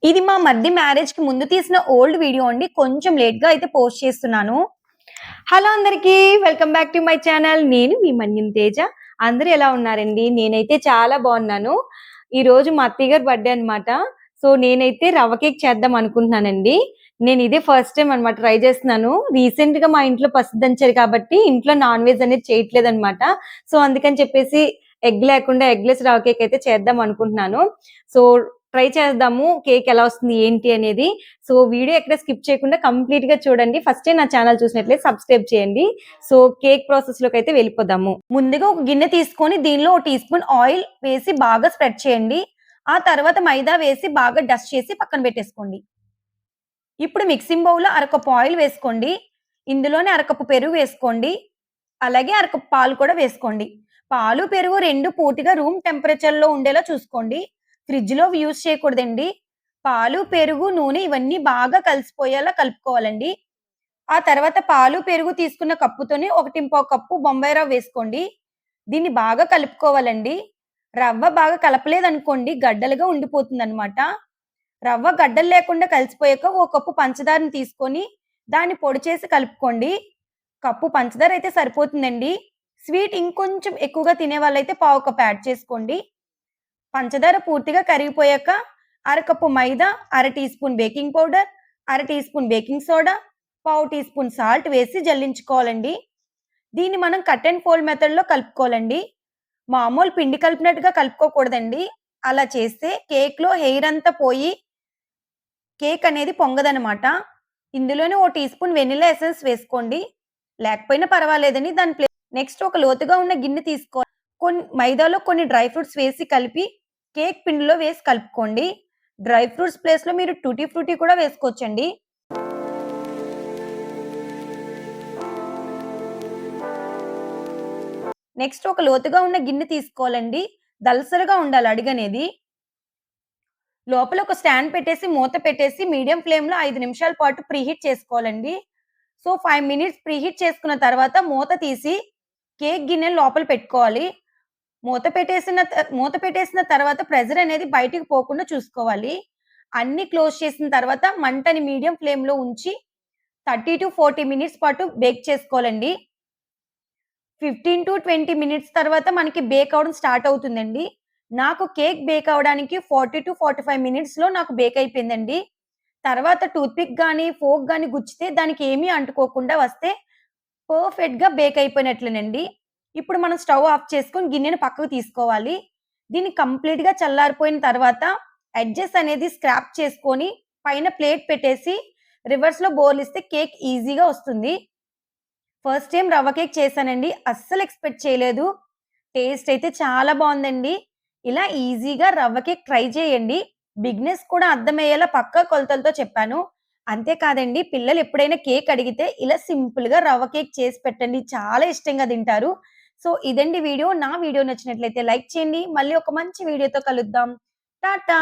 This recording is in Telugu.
ఇది మా మరిది మ్యారేజ్‌కి ముందు తీసిన ఓల్డ్ వీడియో అండి. కొంచెం లేట్‌గా అయితే పోస్ట్ చేస్తున్నాను. హలో అందరికీ. Welcome back to my channel. నేను మీ మన్యం తేజ. అందరూ ఎలా ఉన్నారండి? నేనైతే చాలా బాగున్నాను. ఈరోజు మా అత్తయ్య గారి బర్త్‌డే అన్నమాట. సో, నేనైతే రవ్వ కేక్ చేద్దాం అనుకుంటున్నానండి. నేను ఇదే ఫస్ట్ టైమ్ అన్నమాట ట్రై చేస్తున్నాను. రీసెంట్‌గా మా ఇంట్లో పసుపు దంచారు కాబట్టి ఇంట్లో నాన్ వెజ్ అనేది చేయట్లేదన్నమాట. సో, అందుకని చెప్పేసి ఎగ్ లేకుండా ఎగ్‌లెస్ రవ్వ కేక్ అయితే చేద్దాం అనుకుంటున్నాను. సో, ట్రై చేద్దాము. కేక్ ఎలా వస్తుంది ఏంటి అనేది. సో, వీడియో ఎక్కడ స్కిప్ చేయకుండా కంప్లీట్‌గా చూడండి. ఫస్ట్ టైమ్ నా ఛానల్ చూసినట్లయితే సబ్స్క్రైబ్ చేయండి. సో, కేక్ ప్రాసెస్‌లోకి అయితే వెళ్ళిపోదాము. ముందుగా ఒక గిన్నె తీసుకొని దీనిలో ఒక టీ స్పూన్ ఆయిల్ వేసి బాగా స్ప్రెడ్ చేయండి. ఆ తర్వాత మైదా వేసి బాగా డస్ట్ చేసి పక్కన పెట్టేసుకోండి. ఇప్పుడు మిక్సింగ్ బౌల్‌లో అరకప్పు ఆయిల్ వేసుకోండి. ఇందులోనే అరకప్పు పెరుగు వేసుకోండి. అలాగే అరకప్పు పాలు కూడా వేసుకోండి. పాలు, పెరుగు 2 పూర్తిగా రూమ్ టెంపరేచర్‌లో ఉండేలా చూసుకోండి. ఫ్రిడ్జ్‌లో యూజ్ చేయకూడదండి. పాలు, పెరుగు, నూనె ఇవన్నీ బాగా కలిసిపోయేలా కలుపుకోవాలండి. ఆ తర్వాత పాలు, పెరుగు తీసుకున్న కప్పుతోని 1 కప్పు బొంబాయి రవ్వ వేసుకోండి. దీన్ని బాగా కలుపుకోవాలండి. రవ్వ బాగా కలపలేదనుకోండి గడ్డలుగా ఉండిపోతుందనమాట. రవ్వ గడ్డలు లేకుండా కలిసిపోయాక ఓ కప్పు పంచదారని తీసుకొని దాన్ని పొడి చేసి కలుపుకోండి. కప్పు పంచదార అయితే సరిపోతుందండి. స్వీట్ ఇంకొంచెం ఎక్కువగా తినేవాళ్ళైతే పావు కప్ యాడ్ చేసుకోండి. పంచదార పూర్తిగా కరిగిపోయాక అరకప్పు మైదా, అర టీ స్పూన్ బేకింగ్ పౌడర్, అర టీ స్పూన్ బేకింగ్ సోడా, పావు టీ స్పూన్ సాల్ట్ వేసి జల్లించుకోవాలండి. దీన్ని మనం కట్ అండ్ ఫోల్డ్ మెథడ్‌లో కలుపుకోవాలండి. మామూలు పిండి కలిపినట్టుగా కలుపుకోకూడదండి. అలా చేస్తే కేక్‌లో హెయిర్ అంతా పోయి కేక్ అనేది పొంగదనమాట. ఇందులోనే O T spoon vanilla essence వేసుకోండి. లేకపోయినా పర్వాలేదని నెక్స్ట్ ఒక లోతుగా ఉన్న గిన్నె మైదాలో కొన్ని డ్రై ఫ్రూట్స్ వేసి కలిపి కేక్ పిండిలో వేసి కలుపుకోండి. డ్రై ఫ్రూట్స్ ప్లేస్‌లో మీరు టూటీ ఫ్రూటీ కూడా వేసుకోవచ్చండి. నెక్స్ట్ ఒక లోతుగా ఉన్న గిన్నె తీసుకోవాలండి. దళసరిగా ఉండాలి అడుగనేది. లోపల ఒక స్టాండ్ పెట్టేసి మూత పెట్టేసి మీడియం ఫ్లేమ్‌లో 5 నిమిషాల పాటు ప్రీహీట్ చేసుకోవాలండి. సో, 5 మినిట్స్ ప్రీహీట్ చేసుకున్న తర్వాత మూత తీసి కేక్ గిన్నెని లోపల పెట్టుకోవాలి. మూత పెట్టేసిన తర్వాత ప్రెషర్ అనేది బయటికి పోకుండా చూసుకోవాలి. అన్నీ క్లోజ్ చేసిన తర్వాత మంటని మీడియం ఫ్లేమ్‌లో ఉంచి 30-40 మినిట్స్ పాటు బేక్ చేసుకోవాలండి. 15-20 మినిట్స్ తర్వాత మనకి బేక్ అవ్వడం స్టార్ట్ అవుతుందండి. నాకు కేక్ బేక్ అవ్వడానికి 40-45 మినిట్స్‌లో నాకు బేక్ అయిపోయిందండి. తర్వాత టూత్‌పిక్ గాని, ఫోర్క్ గాని గుచ్చితే దానికి ఏమీ అంటుకోకుండా వస్తే పర్ఫెక్ట్‌గా బేక్ అయిపోయినట్లేనండి. ఇప్పుడు మనం స్టవ్ ఆఫ్ చేసుకొని గిన్నెని పక్కకు తీసుకోవాలి. దీన్ని కంప్లీట్‌గా చల్లారిపోయిన తర్వాత ఎడ్జెస్ అనేది స్క్రాప్ చేసుకొని పైన ప్లేట్ పెట్టేసి రివర్స్‌లో బోర్లిస్తే కేక్ ఈజీగా వస్తుంది. ఫస్ట్ టైమ్ రవ్వ కేక్ చేశానండి. అస్సలు ఎక్స్‌పెక్ట్ చేయలేదు. టేస్ట్ అయితే చాలా బావుందండి. ఇలా ఈజీగా రవ్వ కేక్ ట్రై చేయండి. బిగినర్స్ కూడా అర్థమయ్యేలా పక్కా కొలతలతో చెప్పాను. అంతే కాదండి పిల్లలు ఎప్పుడైనా కేక్ అడిగితే ఇలా సింపుల్‌గా రవ్వ కేక్ చేసి పెట్టండి. చాలా ఇష్టంగా తింటారు. సో, ఇదండి వీడియో. నా వీడియో నచ్చినట్లయితే లైక్ చేయండి. మళ్ళీ ఒక మంచి వీడియోతో కలుద్దాం. టాటా.